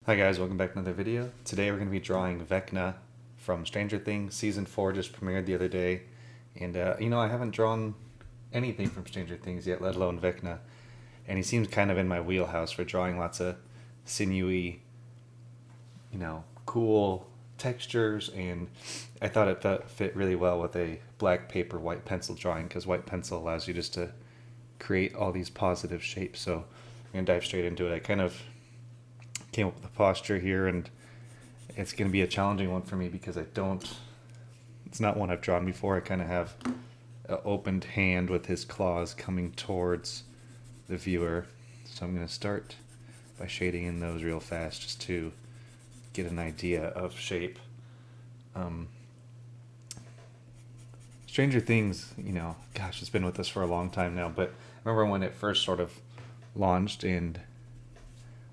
Hi guys, welcome back to another video. Today we're going to be drawing Vecna from Stranger Things. Season 4 just premiered the other day. And, I haven't drawn anything from Stranger Things yet, let alone Vecna. And he seems kind of in my wheelhouse for drawing lots of sinewy, cool textures. And I thought it fit really well with a black paper white pencil drawing, because white pencil allows you just to create all these positive shapes. So I'm going to dive straight into it. I kind of came up with a posture here, and it's going to be a challenging one for me because it's not one I've drawn before. I kind of have an opened hand with his claws coming towards the viewer. So I'm going to start by shading in those real fast just to get an idea of shape. Stranger Things, it's been with us for a long time now, but I remember when it first sort of launched, and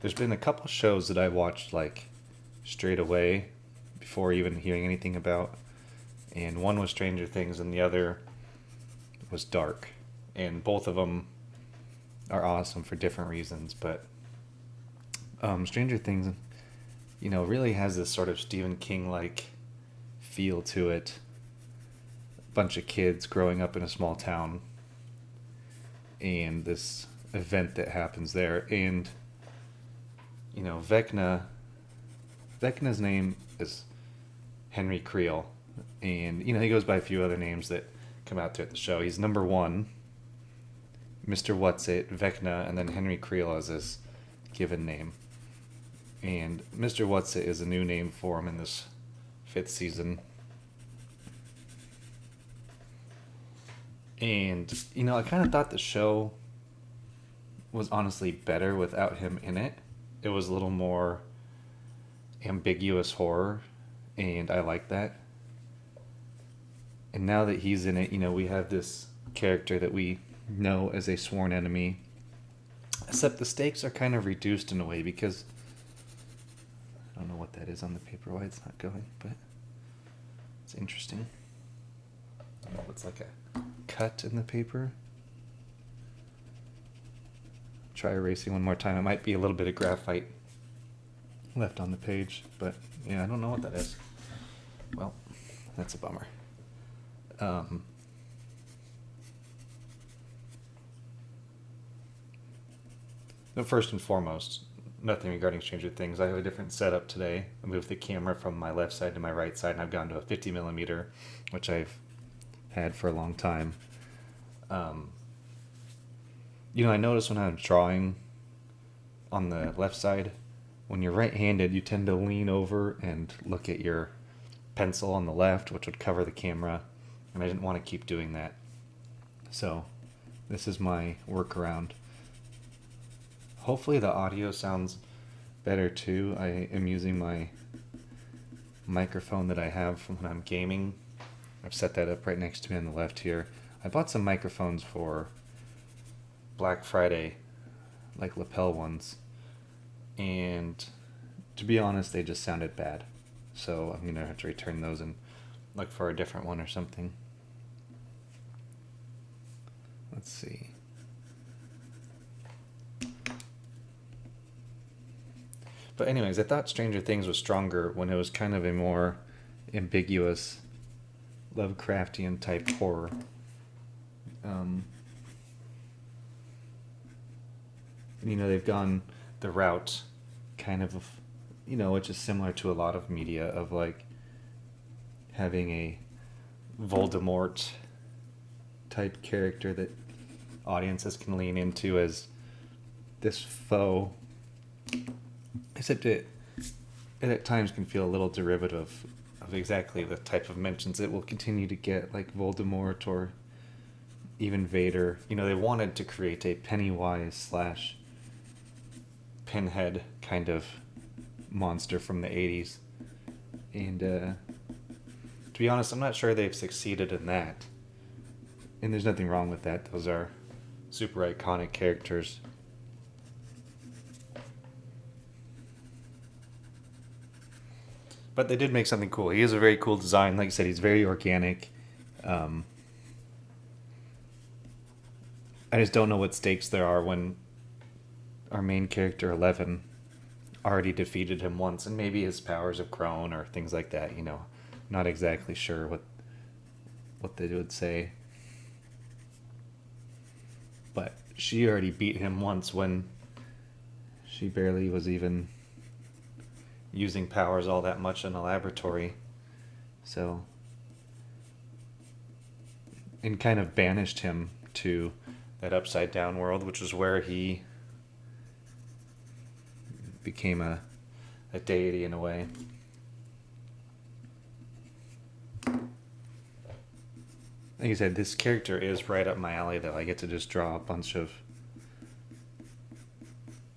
there's been a couple shows that I watched like straight away before even hearing anything about, and one was Stranger Things and the other was Dark, and both of them are awesome for different reasons. But Stranger Things, really has this sort of Stephen King-like feel to it. A bunch of kids growing up in a small town, and this event that happens there, and Vecna's name is Henry Creel, and he goes by a few other names that come out throughout the show. He's number one, Mr. What's-It, Vecna, and then Henry Creel as his given name. And Mr. What's-It is a new name for him in this 5th season. And, I kind of thought the show was honestly better without him in it. It was a little more ambiguous horror, and I like that. And now that he's in it, we have this character that we know as a sworn enemy, except the stakes are kind of reduced in a way, because I don't know what that is on the paper, why it's not going, but it's interesting. I don't know if it's like a cut in the paper. Try erasing one more time. It might be a little bit of graphite left on the page, but yeah, I don't know what that is. Well, that's a bummer. First and foremost, nothing regarding Stranger Things. I have a different setup today. I moved the camera from my left side to my right side, and I've gone to a 50mm, which I've had for a long time. I notice when I'm drawing on the left side, when you're right-handed, you tend to lean over and look at your pencil on the left, which would cover the camera, and I didn't want to keep doing that. So this is my workaround. Hopefully the audio sounds better too. I am using my microphone that I have from when I'm gaming. I've set that up right next to me on the left here. I bought some microphones for Black Friday, like lapel ones, and to be honest, they just sounded bad, so I'm gonna have to return those and look for a different one or something. Let's see. But anyways, I thought Stranger Things was stronger when it was kind of a more ambiguous Lovecraftian type horror. They've gone the route kind of, which is similar to a lot of media, of like having a Voldemort type character that audiences can lean into as this foe, except it at times can feel a little derivative of exactly the type of mentions it will continue to get, like Voldemort or even Vader. They wanted to create a Pennywise / Pinhead kind of monster from the 80s. And to be honest, I'm not sure they've succeeded in that. And there's nothing wrong with that. Those are super iconic characters. But they did make something cool. He has a very cool design. Like I said, he's very organic. I just don't know what stakes there are when our main character, 11, already defeated him once, and maybe his powers have grown or things like that. Not exactly sure what they would say. But she already beat him once when she barely was even using powers all that much in the laboratory. So, and kind of banished him to that upside down world, which is where he became a deity in a way. Like I said, this character is right up my alley, though. I get to just draw a bunch of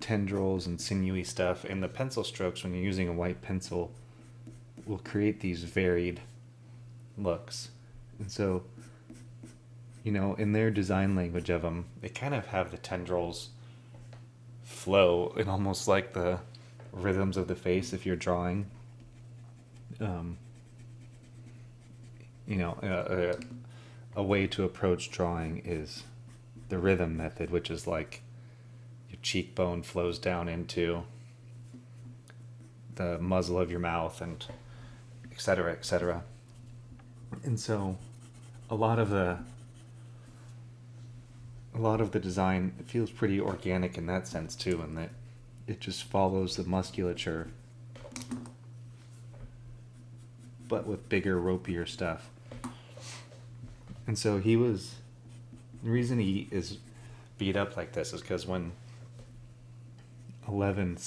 tendrils and sinewy stuff, and the pencil strokes, when you're using a white pencil, will create these varied looks. And so, in their design language of them, they kind of have the tendrils flow in almost like the rhythms of the face if you're drawing. A way to approach drawing is the rhythm method, which is like your cheekbone flows down into the muzzle of your mouth, and et cetera, et cetera. And so a lot of the design feels pretty organic in that sense too, in that it just follows the musculature, but with bigger, ropier stuff. And so the reason he is beat up like this is because when Eleven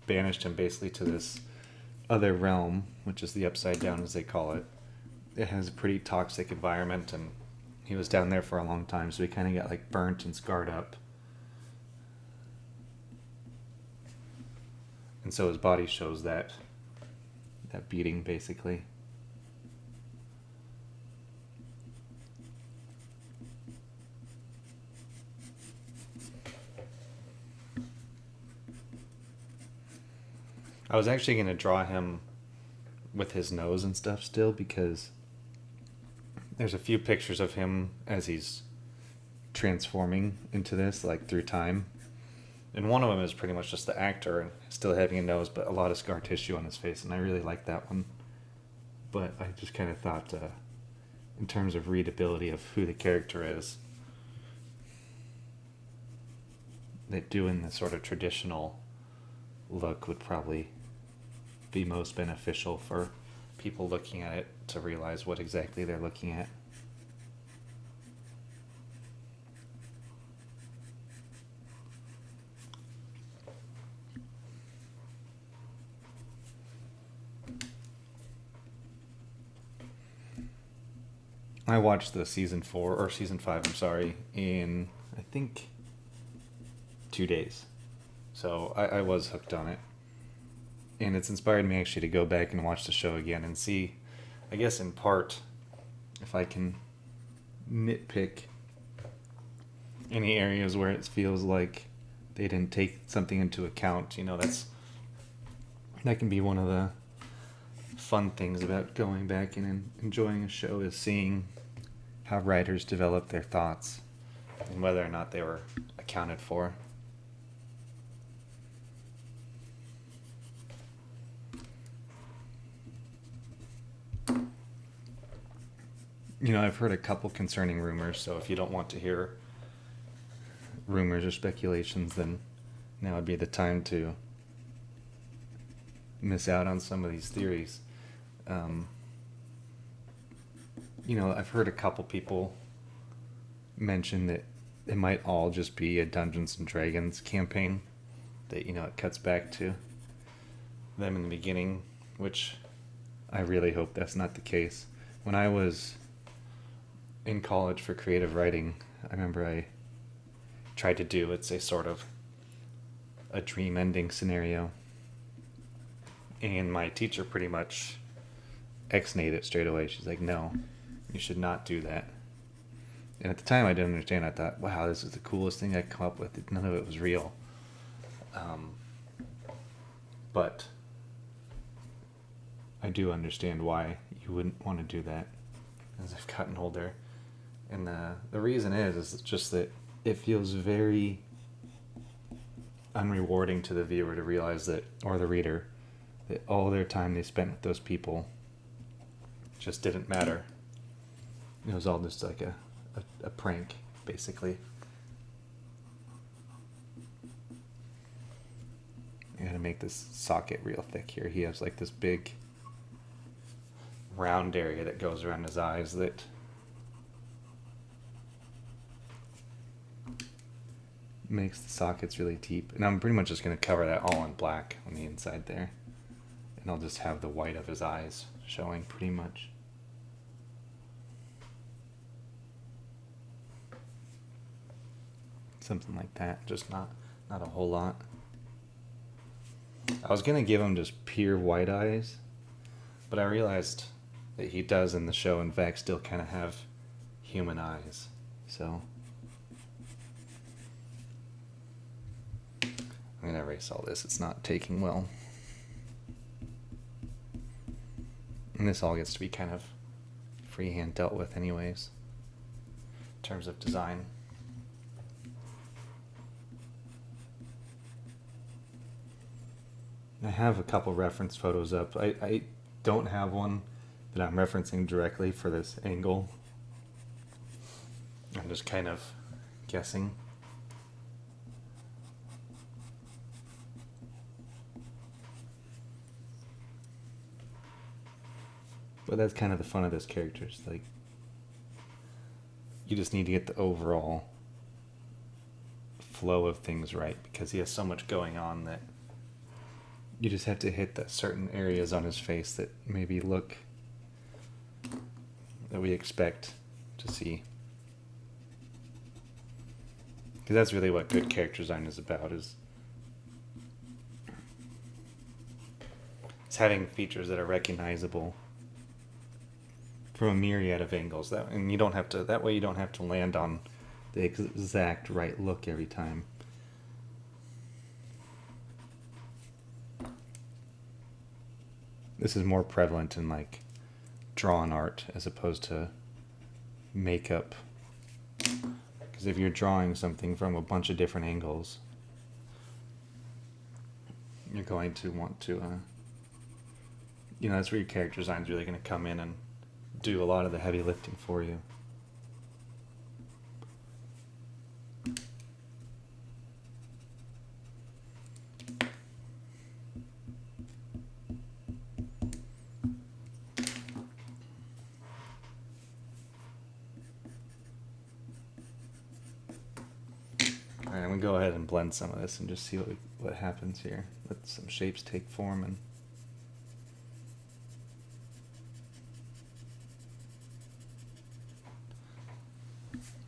banished him basically to this other realm, which is the upside down as they call it. It has a pretty toxic environment, and he was down there for a long time, so he kind of got like burnt and scarred up. And so his body shows that beating, basically. I was actually going to draw him with his nose and stuff still, because there's a few pictures of him as he's transforming into this, like through time. And one of them is pretty much just the actor still having a nose, but a lot of scar tissue on his face, and I really like that one. But I just kind of thought, in terms of readability of who the character is, that doing the sort of traditional look would probably be most beneficial for people looking at it to realize what exactly they're looking at. I watched the season 5, I'm sorry, in, I think, 2 days. So I was hooked on it. And it's inspired me actually to go back and watch the show again and see, I guess in part, if I can nitpick any areas where it feels like they didn't take something into account. That can be one of the fun things about going back and enjoying a show, is seeing how writers develop their thoughts and whether or not they were accounted for. I've heard a couple concerning rumors, so if you don't want to hear rumors or speculations, then now would be the time to miss out on some of these theories. I've heard a couple people mention that it might all just be a Dungeons and Dragons campaign, that, it cuts back to them in the beginning, which I really hope that's not the case. When I was in college for creative writing, I remember I tried to do, it's a sort of a dream ending scenario, and my teacher pretty much ex-nayed it straight away. She's like, no, you should not do that. And at the time I didn't understand. I thought, wow, this is the coolest thing I could come up with. None of it was real. But I do understand why you wouldn't want to do that as I've gotten older. And the reason is just that it feels very unrewarding to the viewer to realize that, or the reader, that all their time they spent with those people just didn't matter. It was all just like a prank, basically. I'm gonna make this socket real thick here. He has like this big round area that goes around his eyes that makes the sockets really deep. And I'm pretty much just gonna cover that all in black on the inside there. And I'll just have the white of his eyes showing pretty much. Something like that, just not a whole lot. I was gonna give him just pure white eyes, but I realized that he does in the show in fact still kind of have human eyes. So I'm gonna erase all this. It's not taking well. And this all gets to be kind of freehand dealt with anyways, in terms of design. I have a couple reference photos up. I don't have one that I'm referencing directly for this angle. I'm just kind of guessing. But that's kind of the fun of this character. It's like, you just need to get the overall flow of things right, because he has so much going on that you just have to hit the certain areas on his face that maybe look, that we expect to see. Because that's really what good character design is about, is having features that are recognizable from a myriad of angles. And you don't have to, that way you don't have to land on the exact right look every time. This is more prevalent in like drawn art as opposed to makeup. Because if you're drawing something from a bunch of different angles, you're going to want to, that's where your character design is really going to come in and do a lot of the heavy lifting for you. Alright, I'm going to go ahead and blend some of this and just see what happens here. Let some shapes take form.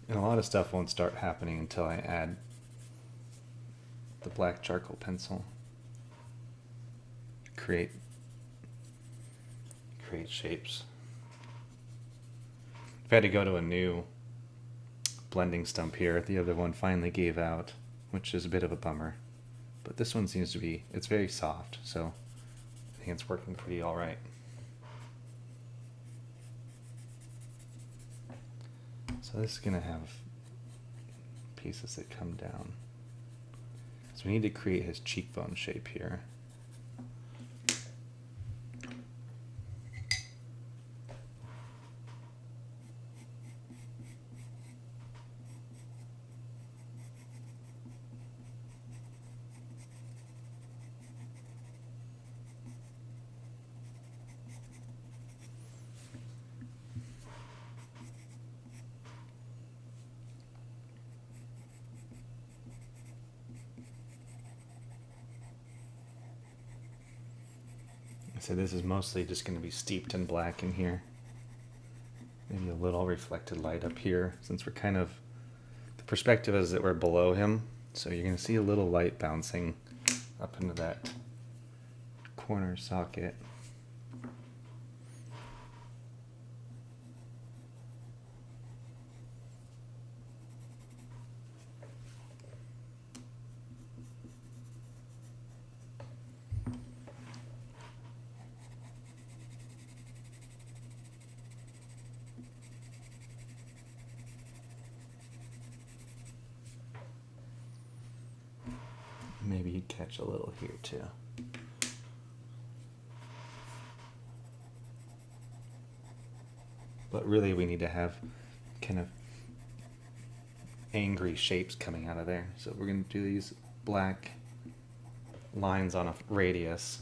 And a lot of stuff won't start happening until I add the black charcoal pencil. Create shapes. I've had to go to a new blending stump here. The other one finally gave out, which is a bit of a bummer. But this one seems to be, it's very soft, so I think it's working pretty alright. So this is going to have pieces that come down. So we need to create his cheekbone shape here. So this is mostly just going to be steeped in black in here. Maybe a little reflected light up here, since we're kind of, the perspective is that we're below him, so you're going to see a little light bouncing up into that corner socket. maybe you'd catch a little here too. But really we need to have kind of angry shapes coming out of there. So we're going to do these black lines on a radius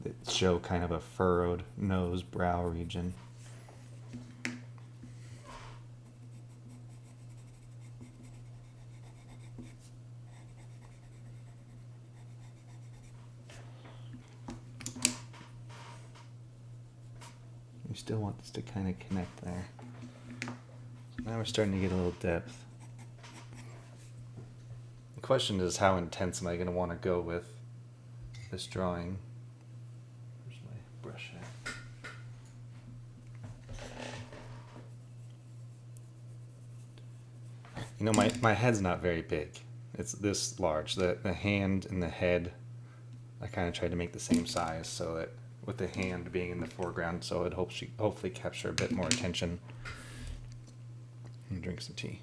that show kind of a furrowed nose brow region. We still want this to kind of connect there. So now we're starting to get a little depth. The question is, how intense am I going to want to go with this drawing? Where's my brush at? You know, my head's not very big. It's this large. The hand and the head, I kind of tried to make the same size so that with the hand being in the foreground, so it hopefully capture a bit more attention. And drink some tea.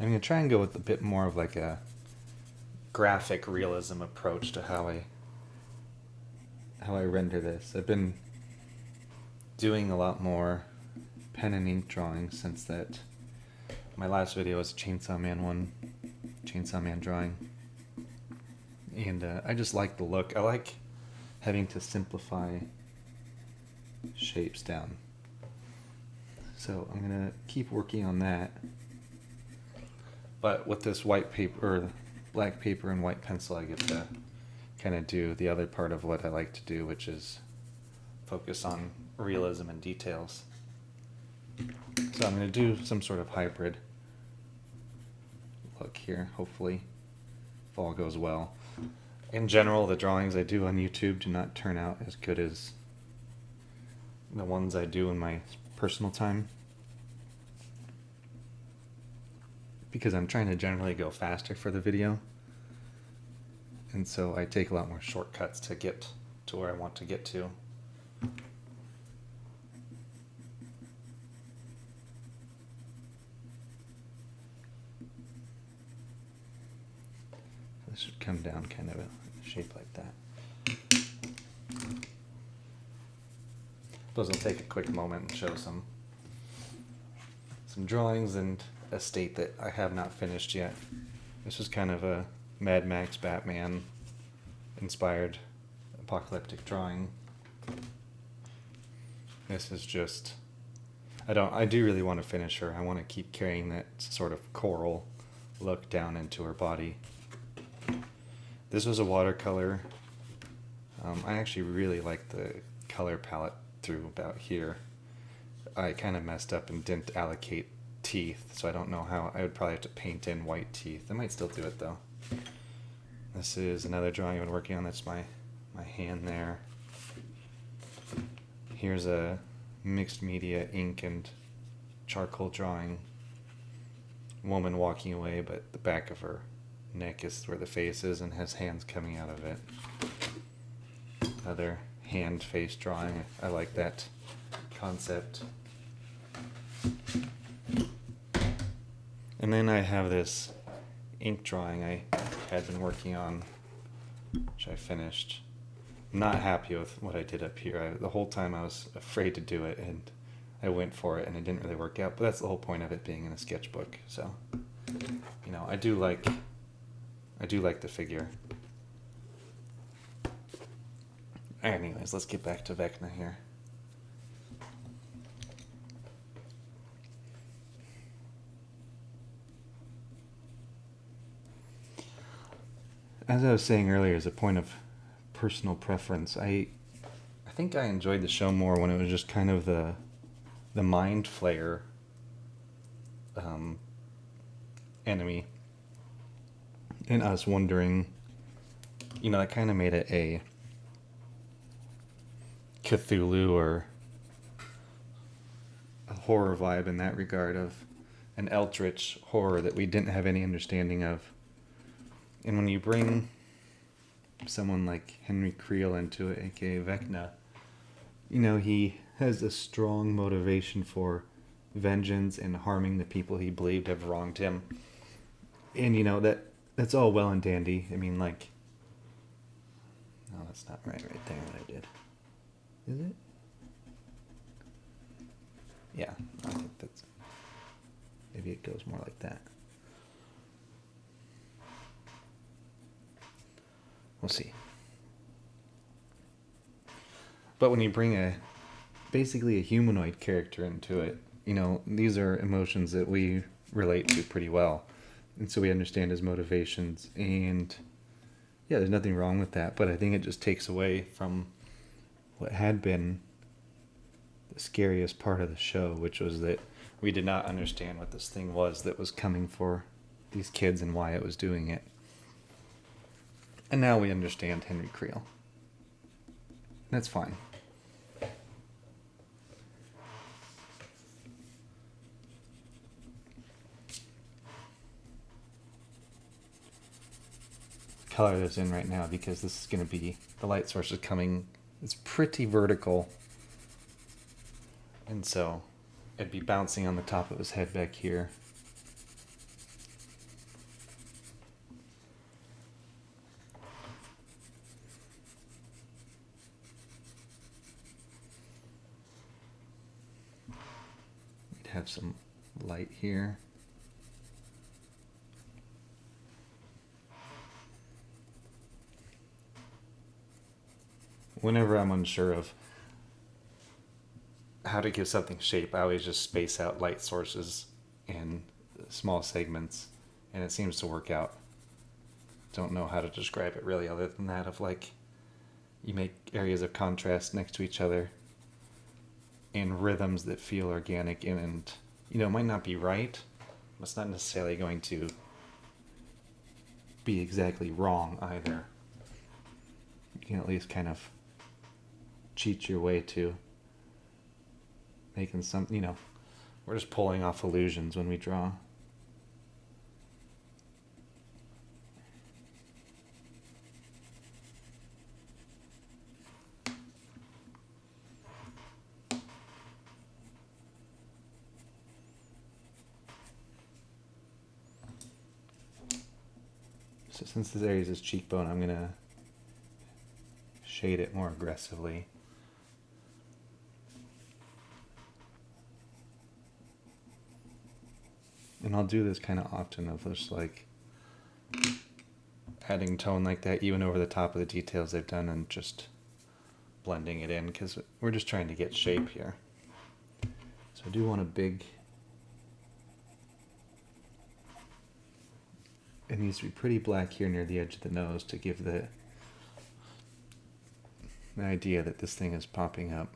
I'm going to try and go with a bit more of like a graphic realism approach to how I render this. I've been doing a lot more pen and ink drawing since that my last video was a Chainsaw Man drawing, and I just like the look. I like having to simplify shapes down, so I'm gonna keep working on that, but with this white paper or black paper and white pencil I get to kind of do the other part of what I like to do, which is focus on realism and details. So I'm going to do some sort of hybrid look here, hopefully, if all goes well. In general, the drawings I do on YouTube do not turn out as good as the ones I do in my personal time, because I'm trying to generally go faster for the video, and so I take a lot more shortcuts to get to where I want to get to. This should come down kind of a shape like that. Those will take a quick moment and show some drawings and a state that I have not finished yet. This is kind of a Mad Max Batman inspired apocalyptic drawing. This is just, I do really want to finish her. I want to keep carrying that sort of coral look down into her body. This was a watercolor. I actually really like the color palette through about here. I kind of messed up and didn't allocate teeth, so I don't know how. I would probably have to paint in white teeth. I might still do it though. This is another drawing I've been working on. That's my hand there. Here's a mixed media ink and charcoal drawing. Woman walking away, but the back of her neck is where the face is and has hands coming out of it. Another hand face drawing. I like that concept. And then I have this ink drawing I had been working on, which I finished. I'm not happy with what I did up here. The whole time I was afraid to do it, and I went for it, and it didn't really work out. But that's the whole point of it being in a sketchbook. So, you know, I do like the figure. Anyways, let's get back to Vecna here. As I was saying earlier, as a point of personal preference, I think I enjoyed the show more when it was just kind of the mind flayer enemy, and us wondering, you know, that kind of made it a Cthulhu or a horror vibe in that regard of an eldritch horror that we didn't have any understanding of. And when you bring someone like Henry Creel into it, aka Vecna, you know, he has a strong motivation for vengeance and harming the people he believed have wronged him. And you know, that's all well and dandy. I mean, like, no, that's not right there what I did. Is it? Yeah, I think that's, maybe it goes more like that. We'll see. But when you bring basically a humanoid character into it, you know, these are emotions that we relate to pretty well. And so we understand his motivations. And yeah, there's nothing wrong with that. But I think it just takes away from what had been the scariest part of the show, which was that we did not understand what this thing was that was coming for these kids and why it was doing it. And now we understand Henry Creel. That's fine. Color this in right now because this is going to be, the light source is coming, it's pretty vertical. And so it'd be bouncing on the top of his head back here. We'd have some light here. Whenever I'm unsure of how to give something shape, I always just space out light sources in small segments, and it seems to work out. Don't know how to describe it really, other than that of like, you make areas of contrast next to each other and rhythms that feel organic and you know, might not be right, but it's not necessarily going to be exactly wrong either. You can at least kind of cheat your way to making some, you know, we're just pulling off illusions when we draw. So since this area is his cheekbone, I'm going to shade it more aggressively. And I'll do this kind of often of just like adding tone like that even over the top of the details they've done and just blending it in because we're just trying to get shape here. So I do want a big, it needs to be pretty black here near the edge of the nose to give the idea that this thing is popping up.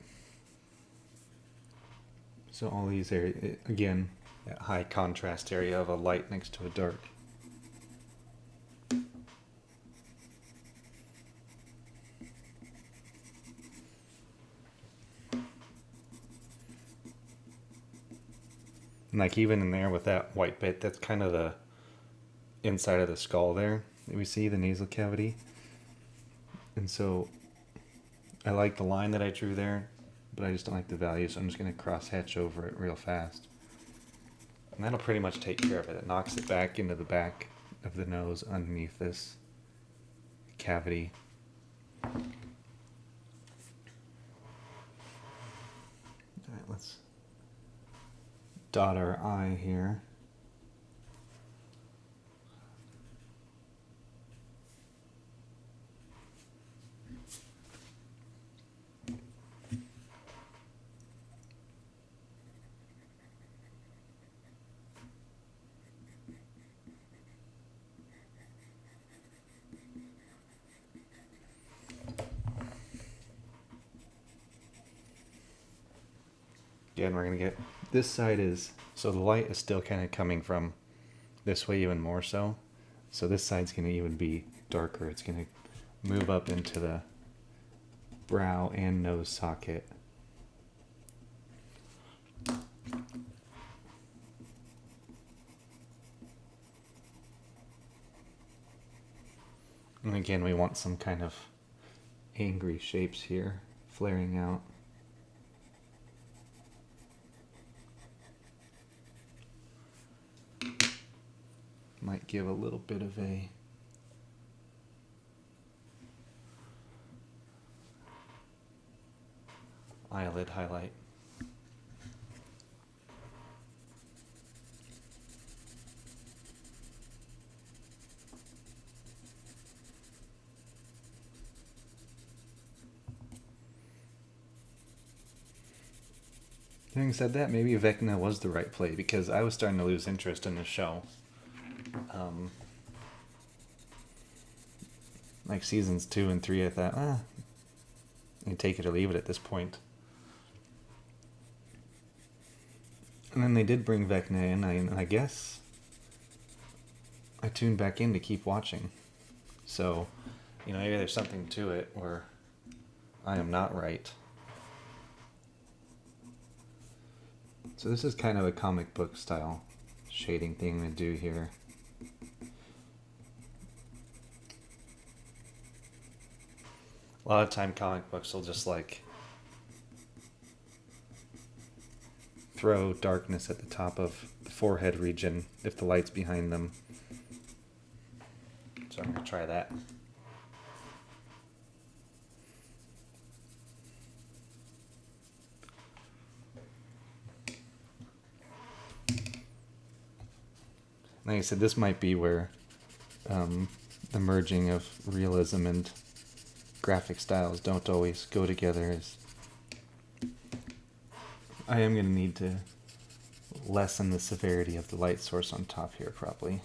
So all these areas, again, that high contrast area of a light next to a dark. And like even in there with that white bit, that's kind of the inside of the skull there that we see, the nasal cavity. And so I like the line that I drew there, but I just don't like the value, so I'm just going to cross hatch over it real fast. And that'll pretty much take care of it. It knocks it back into the back of the nose underneath this cavity. Alright, let's dot our eye here. Again, we're going to get, this side is, so the light is still kind of coming from this way even more so. So this side's going to even be darker. It's going to move up into the brow and nose socket. And again, we want some kind of angry shapes here, flaring out. Might give a little bit of a eyelid highlight. Having said that, maybe Vecna was the right play, because I was starting to lose interest in the show. Like seasons 2 and 3, I thought, you take it or leave it at this point. And then they did bring Vecna in, and I guess I tuned back in to keep watching. So, maybe there's something to it where I am not right. So this is kind of a comic book style shading thing to do here. A lot of time comic books will just like throw darkness at the top of the forehead region if the light's behind them. So I'm going to try that. Like I said, this might be where the merging of realism and graphic styles don't always go together. As I am going to need to lessen the severity of the light source on top here, probably.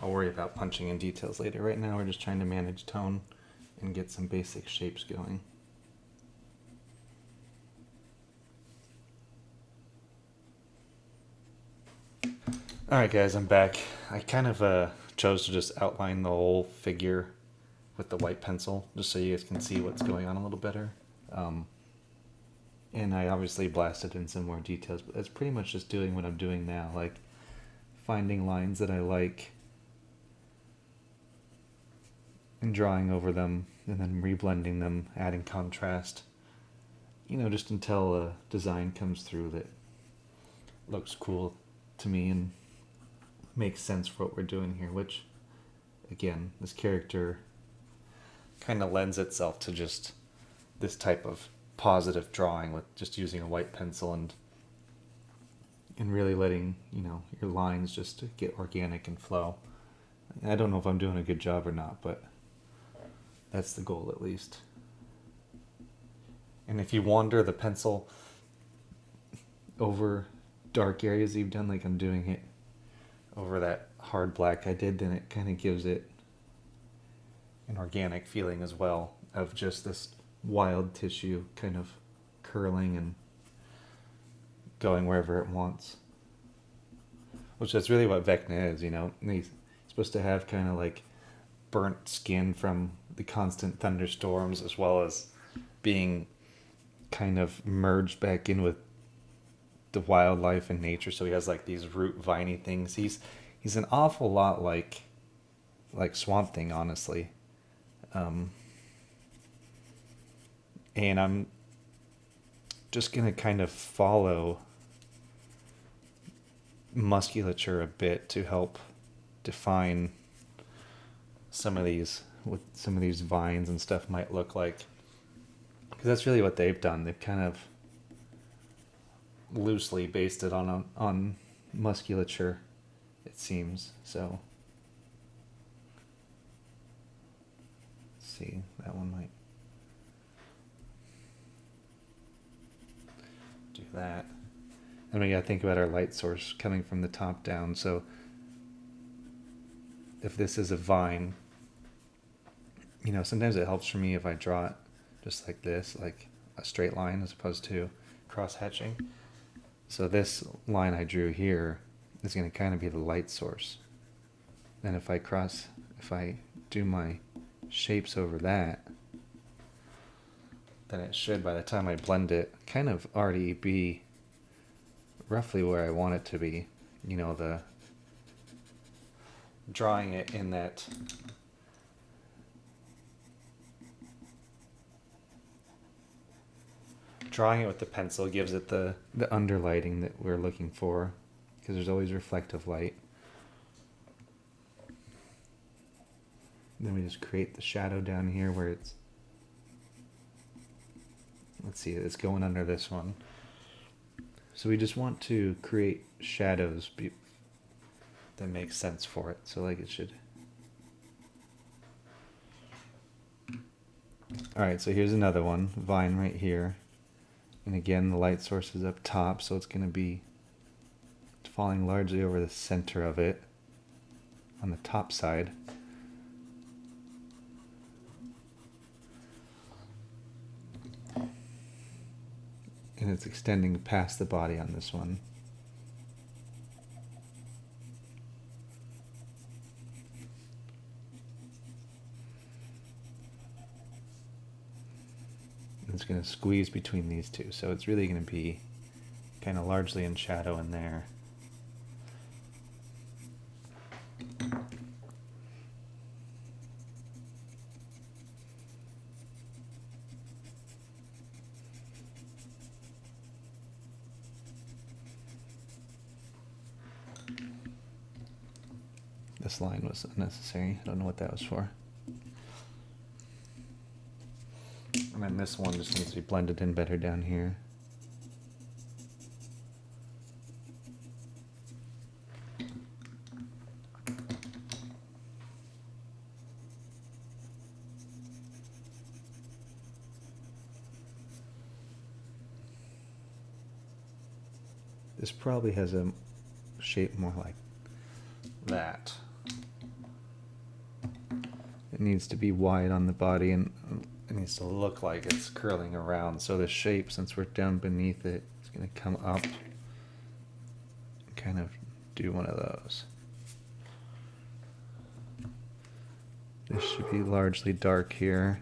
I'll worry about punching in details later. Right now we're just trying to manage tone and get some basic shapes going. Alright guys, I'm back. I kind of chose to just outline the whole figure with the white pencil, just so you guys can see what's going on a little better. And I obviously blasted in some more details, but that's pretty much just doing what I'm doing now, like finding lines that I like and drawing over them, and then reblending them, adding contrast, just until a design comes through that looks cool to me and makes sense for what we're doing here, which, again, this character kind of lends itself to just this type of positive drawing with just using a white pencil and really letting, your lines just get organic and flow. I don't know if I'm doing a good job or not, but that's the goal at least. And if you wander the pencil over dark areas you've done, like I'm doing it over that hard black I did, then it kind of gives it an organic feeling as well of just this wild tissue kind of curling and going wherever it wants. Which is really what Vecna is, He's supposed to have kind of like burnt skin from the constant thunderstorms, as well as being kind of merged back in with the wildlife and nature. So he has like these root viney things. He's an awful lot like Swamp Thing, honestly. And I'm just gonna kind of follow musculature a bit to help define some of these, what some of these vines and stuff might look like, because that's really what they've done. They've kind of loosely based it on musculature, it seems. So let's see, that one might do that. And we gotta think about our light source coming from the top down. So if this is a vine, sometimes it helps for me if I draw it just like this, like a straight line as opposed to cross hatching. So this line I drew here is going to kind of be the light source. And if I do my shapes over that, then it should, by the time I blend it, kind of already be roughly where I want it to be. You know, the drawing it in that drawing it with the pencil gives it the underlighting that we're looking for, because there's always reflective light. Then we just create the shadow down here where it's, let's see, it's going under this one. So we just want to create shadows that make sense for it. So like it should. Alright, so here's another one, vine right here. And again, the light source is up top, so it's going to be falling largely over the center of it on the top side. And it's extending past the body on this one. It's going to squeeze between these two, so it's really going to be kind of largely in shadow in there. This line was unnecessary. I don't know what that was for. And then this one just needs to be blended in better down here. This probably has a shape more like that. It needs to be wide on the body, and it needs to look like it's curling around. So the shape, since we're down beneath it, it's going to come up and kind of do one of those. This should be largely dark here.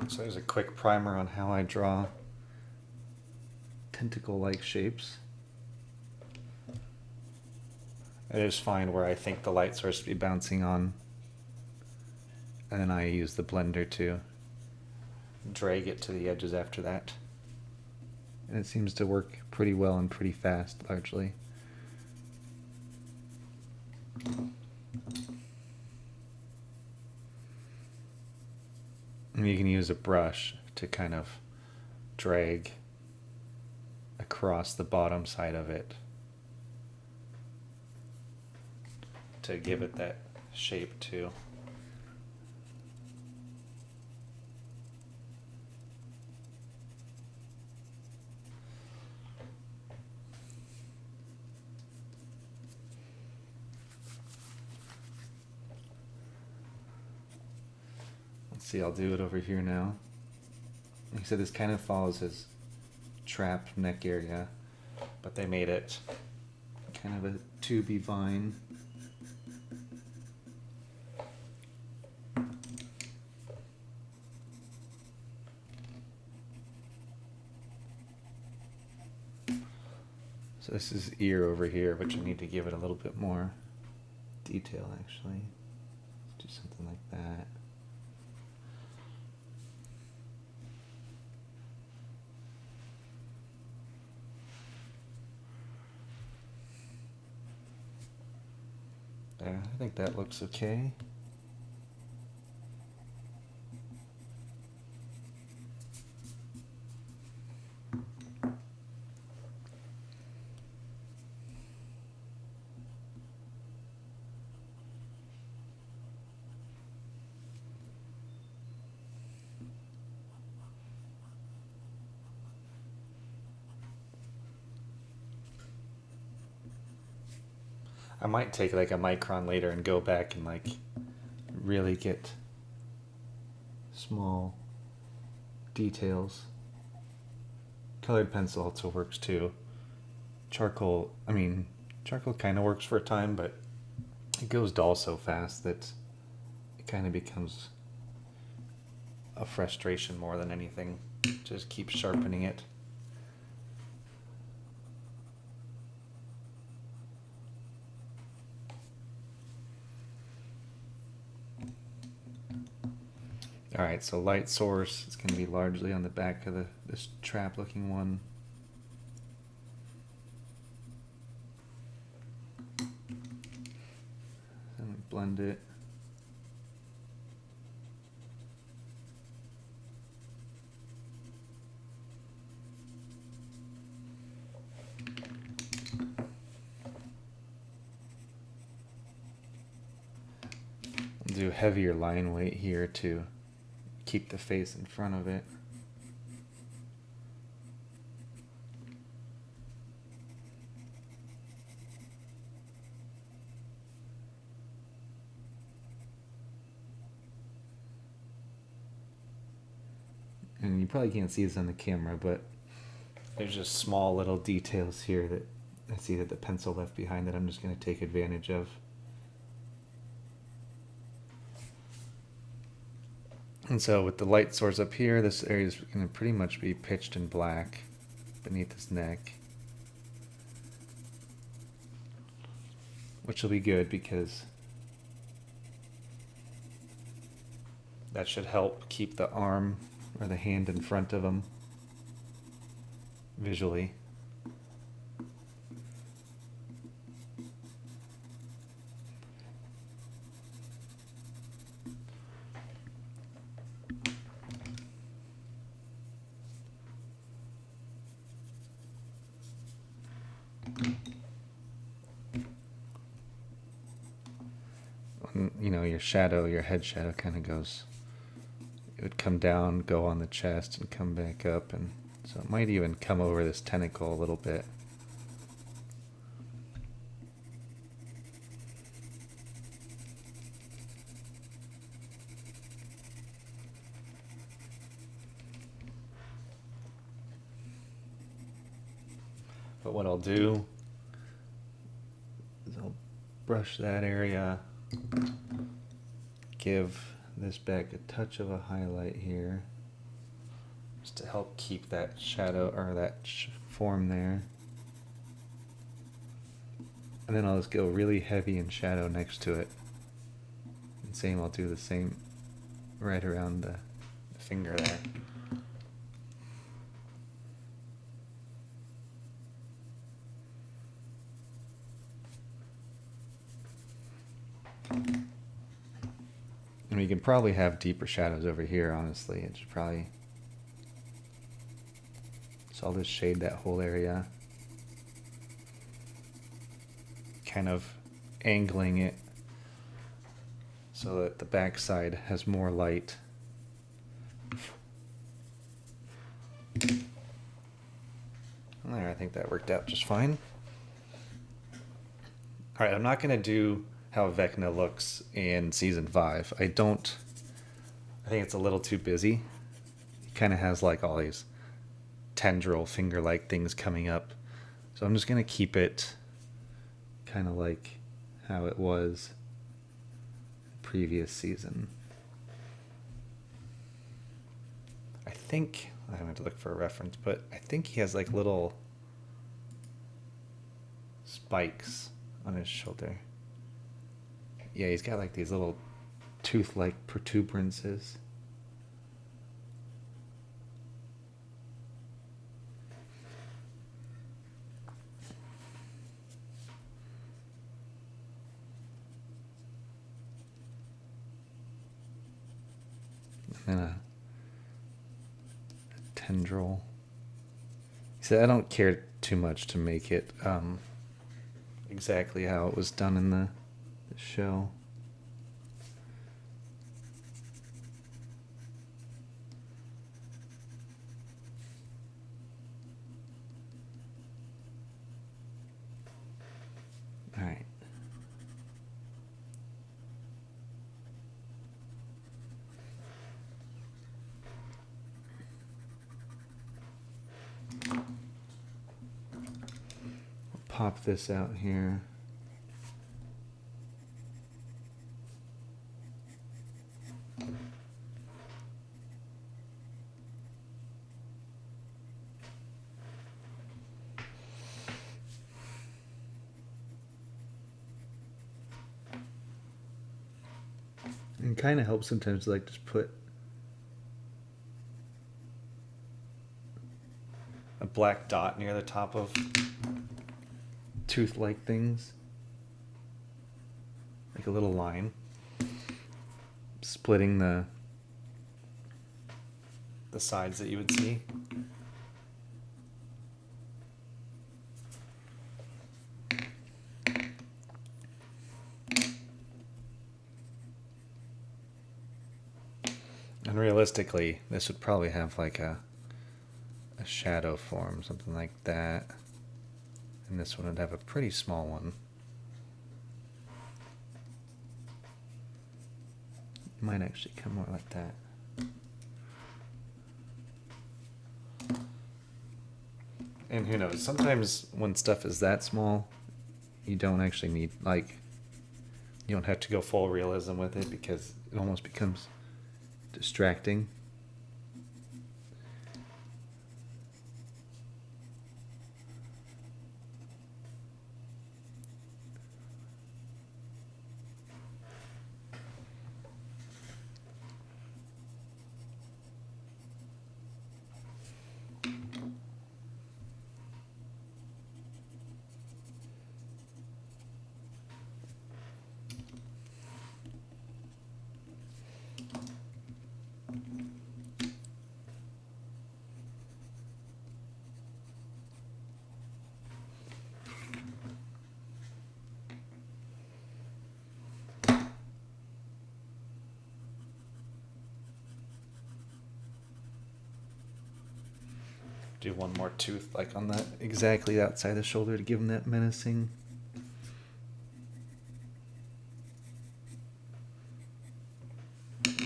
So there's a quick primer on how I draw tentacle-like shapes. I just find where I think the light source to be bouncing on, and then I use the blender to drag it to the edges after that. And it seems to work pretty well and pretty fast, largely. And you can use a brush to kind of drag across the bottom side of it to give it that shape too. See, I'll do it over here now. Like I said, this kind of follows his trap neck area, but they made it kind of a tubey vine. So this is ear over here, which I need to give it a little bit more detail actually. Do something like that. There, I think that looks okay. I might take like a micron later and go back and like really get small details. Colored pencil also works too. Charcoal, I mean, charcoal kind of works for a time, but it goes dull so fast that it kind of becomes a frustration more than anything. Just keep sharpening it. Alright, so light source is going to be largely on the back of this trap looking one. Then we blend it. Do heavier line weight here to keep the face in front of it. And you probably can't see this on the camera, but there's just small little details here that I see that the pencil left behind that I'm just going to take advantage of. And so with the light source up here, this area is going to pretty much be pitched in black beneath his neck. Which will be good because that should help keep the arm or the hand in front of him visually. You know, your shadow, your head shadow kind of goes, it would come down, go on the chest, and come back up, and so it might even come over this tentacle a little bit. But what I'll do is I'll brush that area, give this back a touch of a highlight here, just to help keep that shadow or that form there. And then I'll just go really heavy in shadow next to it. And same, I'll do the same right around the finger there. And we can probably have deeper shadows over here, honestly. It should probably... So I'll just shade that whole area. Kind of angling it so that the backside has more light. There, I think that worked out just fine. Alright, I'm not going to do how Vecna looks in Season 5. I think it's a little too busy. He kind of has like all these tendril finger-like things coming up. So I'm just going to keep it kind of like how it was previous season. I think, I have to look for a reference, but I think he has like little spikes on his shoulder. Yeah, he's got like these little tooth-like protuberances. And a tendril. He said, I don't care too much to make it exactly how it was done in the show. All right. pop this out here. It kind of helps sometimes, like, just put a black dot near the top of tooth-like things, like a little line, splitting the sides that you would see. And realistically, this would probably have like a shadow form, something like that. And this one would have a pretty small one. It might actually come more like that. And who knows, sometimes when stuff is that small, you don't actually need, like, you don't have to go full realism with it because it almost becomes distracting. Do one more tooth, like on that exactly outside the shoulder, to give him that menacing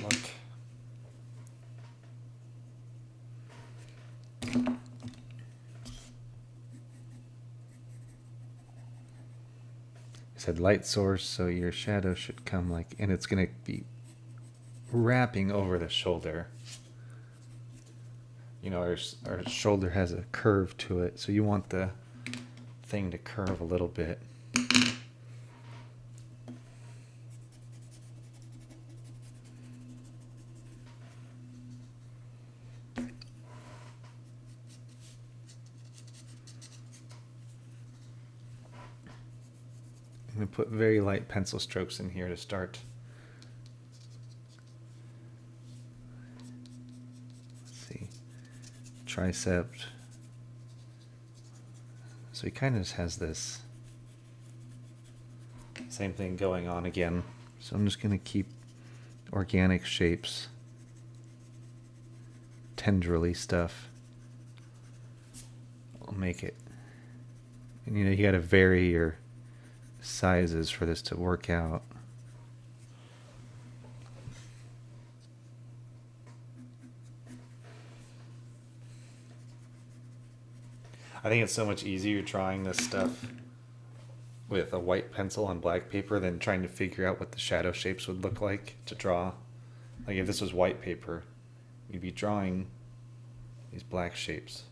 look. I said light source, so your shadow should come like, and it's going to be wrapping over the shoulder. You know, our shoulder has a curve to it, so you want the thing to curve a little bit. I'm going to put very light pencil strokes in here to start. Tricep. So he kind of just has this same thing going on again. So I'm just going to keep organic shapes, tendrily stuff. I'll make it. And you know, you got to vary your sizes for this to work out. I think it's so much easier drawing this stuff with a white pencil on black paper than trying to figure out what the shadow shapes would look like to draw. Like if this was white paper, you'd be drawing these black shapes.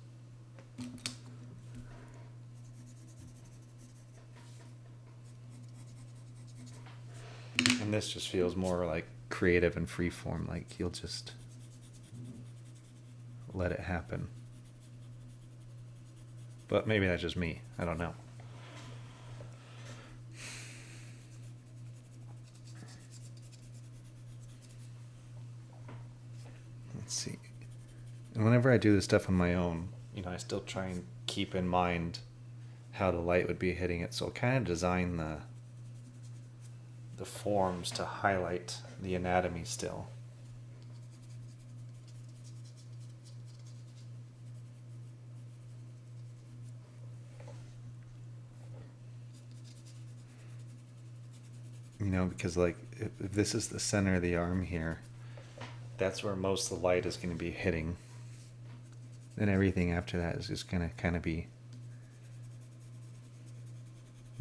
And this just feels more like creative and freeform, like you'll just let it happen. But maybe that's just me. I don't know. Let's see. And whenever I do this stuff on my own, you know, I still try and keep in mind how the light would be hitting it. So I'll kind of design the forms to highlight the anatomy still. You know, because like if this is the center of the arm here, that's where most of the light is going to be hitting. Then everything after that is just going to kind of be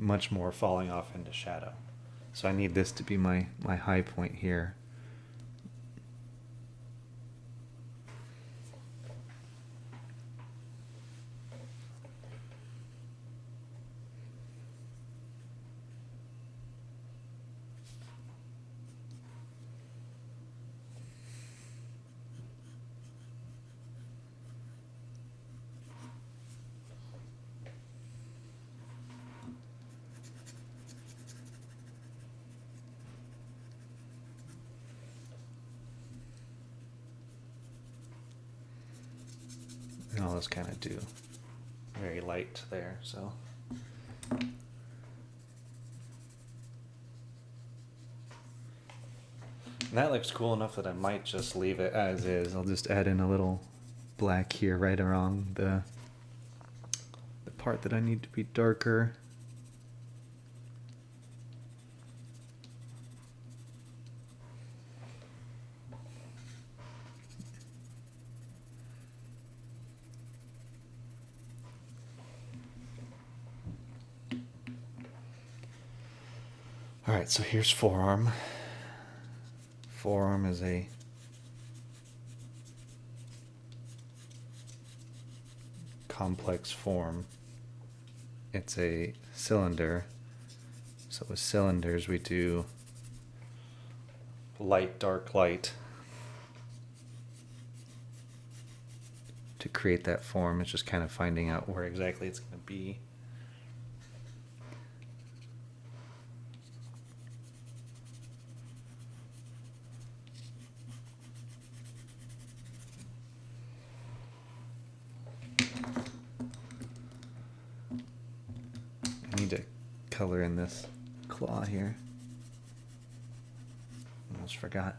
much more falling off into shadow. So I need this to be my high point here. And I'll just kind of do very light there, so. And that looks cool enough that I might just leave it as is. I'll just add in a little black here right around the part that I need to be darker. All right, so here's forearm. Forearm is a complex form. It's a cylinder. So with cylinders, we do light, dark, light to create that form. It's just kind of finding out where exactly it's going to be. I need to color in this claw here. Almost forgot.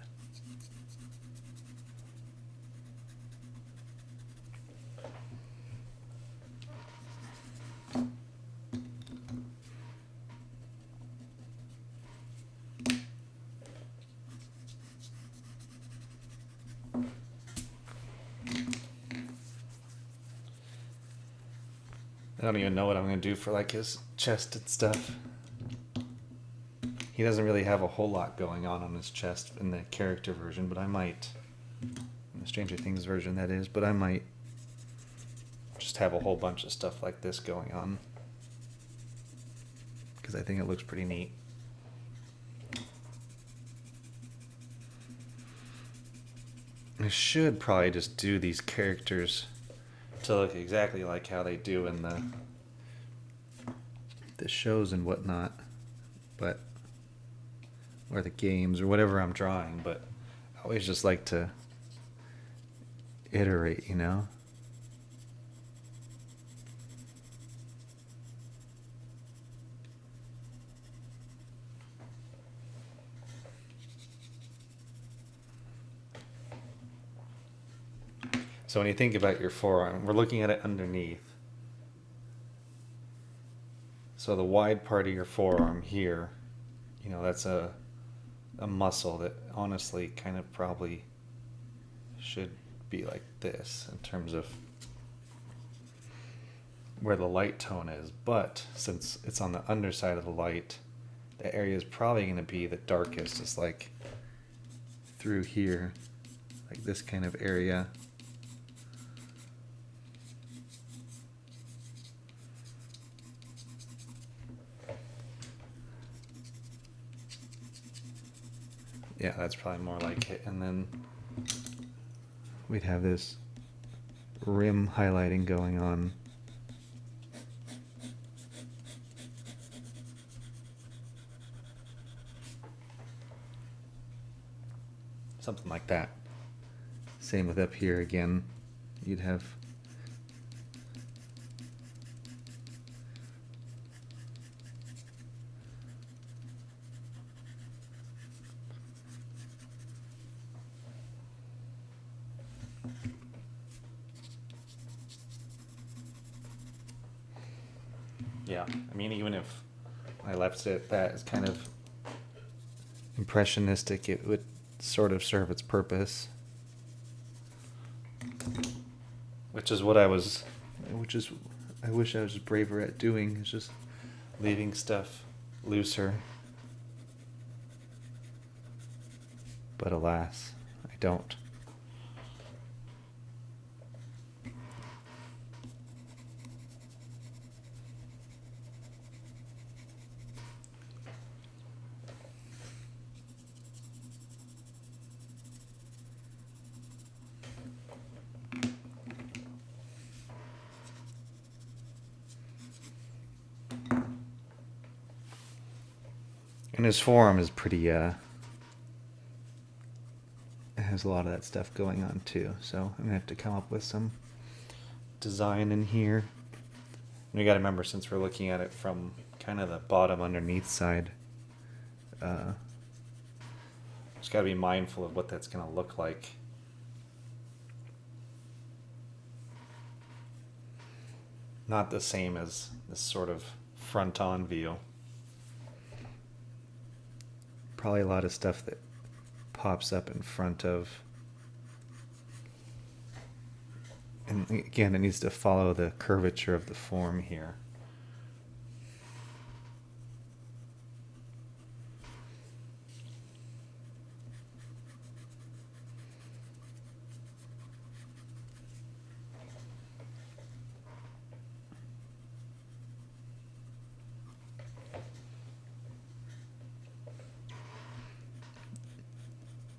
I don't even know what I'm going to do for like his chest and stuff. He doesn't really have a whole lot going on his chest in the character version, but I might, in the Stranger Things version that is, but I might just have a whole bunch of stuff like this going on. Because I think it looks pretty neat. I should probably just do these characters to look exactly like how they do in the shows and whatnot, but or the games or whatever I'm drawing, but I always just like to iterate, you know? So when you think about your forearm, we're looking at it underneath. So the wide part of your forearm here, you know, that's a muscle that honestly kind of probably should be like this in terms of where the light tone is. But since it's on the underside of the light, the area is probably going to be the darkest. It's like through here, like this kind of area. Yeah, that's probably more like it. And then we'd have this rim highlighting going on. Something like that. Same with up here again. You'd have yeah, I mean, even if I left it that as kind of impressionistic, it would sort of serve its purpose. Which is I wish I was braver at doing, is just leaving stuff looser. But alas, I don't. And his forum is pretty, it has a lot of that stuff going on too. So I'm gonna have to come up with some design in here. And we gotta remember, since we're looking at it from kind of the bottom underneath side, just gotta be mindful of what that's gonna look like. Not the same as this sort of front-on view. Probably a lot of stuff that pops up in front of. And again, it needs to follow the curvature of the form here.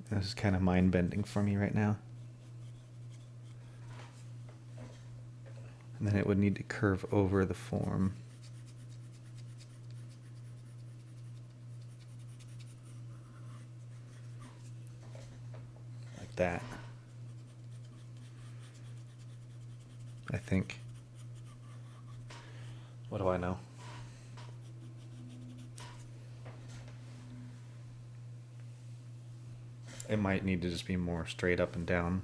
This is kind of mind-bending for me right now. And then it would need to curve over the form. Like that. I think. What do I know? It might need to just be more straight up and down.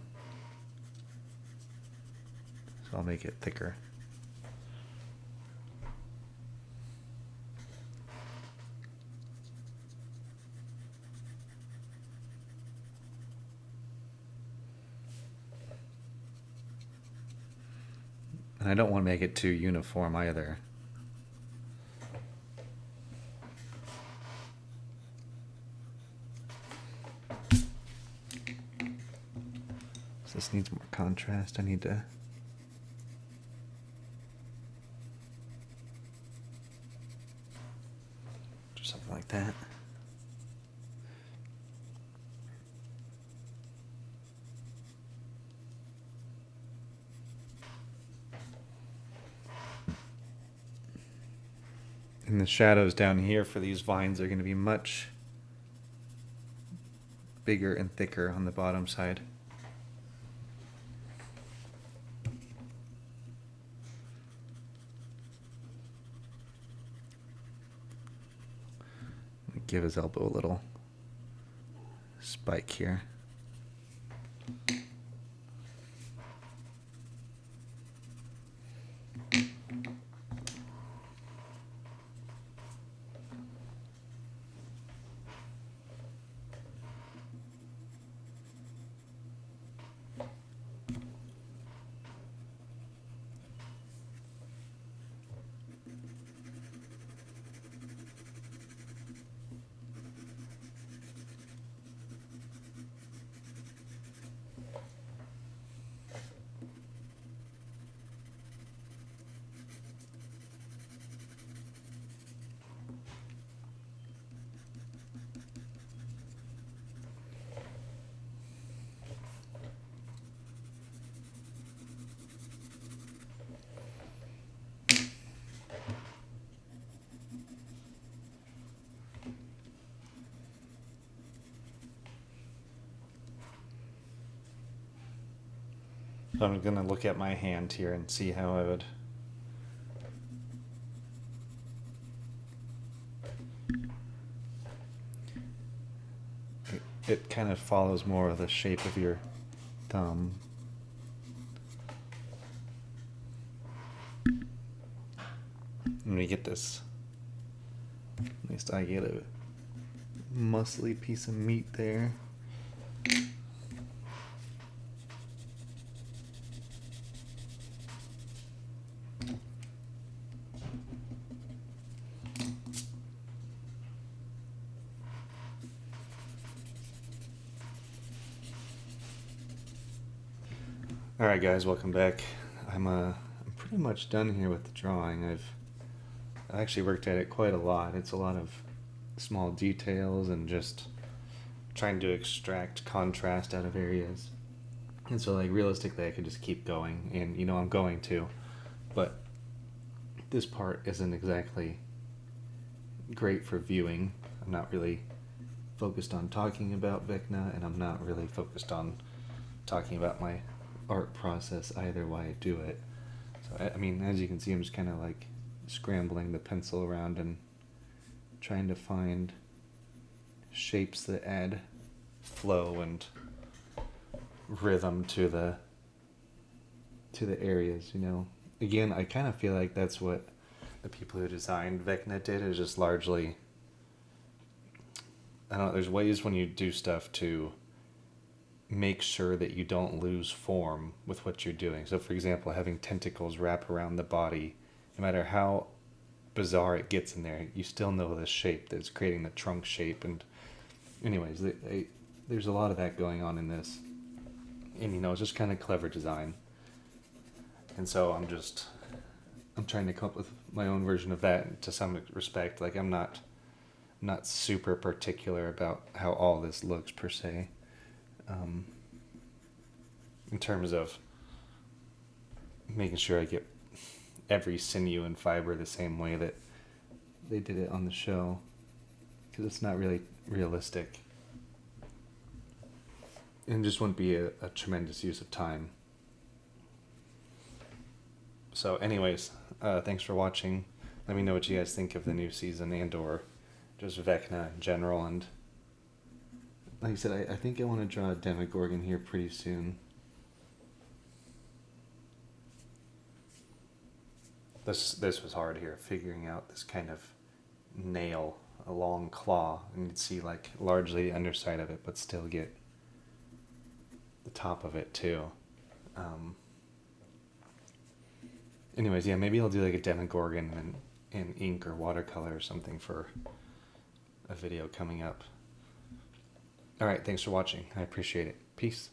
So I'll make it thicker. And I don't want to make it too uniform either. This needs more contrast. I need to do something like that. And the shadows down here for these vines are going to be much bigger and thicker on the bottom side. Give his elbow a little spike here. So I'm going to look at my hand here and see how I would it kind of follows more of the shape of your thumb. And we get this, at least I get a muscly piece of meat there. Alright guys, welcome back. I'm pretty much done here with the drawing. I've actually worked at it quite a lot. It's a lot of small details and just trying to extract contrast out of areas. And so like realistically I could just keep going, and you know I'm going to, but this part isn't exactly great for viewing. I'm not really focused on talking about Vecna, and I'm not really focused on talking about my art process either while I do it. So I mean, as you can see, I'm just kind of like scrambling the pencil around and trying to find shapes that add flow and rhythm to the areas, you know. Again, I kind of feel like that's what the people who designed Vecna did, is just largely, I don't know, there's ways when you do stuff to make sure that you don't lose form with what you're doing. So for example, having tentacles wrap around the body, no matter how bizarre it gets in there, you still know the shape that's creating the trunk shape. And anyways, there's a lot of that going on in this. And you know, it's just kind of clever design. And so I'm trying to come up with my own version of that to some respect. Like I'm not super particular about how all this looks per se. In terms of making sure I get every sinew and fiber the same way that they did it on the show, because it's not really realistic and just wouldn't be a tremendous use of time. So anyways, thanks for watching. Let me know what you guys think of the new season and or just Vecna in general. And like I said, I think I want to draw a Demogorgon here pretty soon. This was hard here, figuring out this kind of nail, a long claw, and you'd see like largely the underside of it, but still get the top of it too. Anyways, yeah, maybe I'll do like a Demogorgon in ink or watercolor or something for a video coming up. Alright, thanks for watching. I appreciate it. Peace.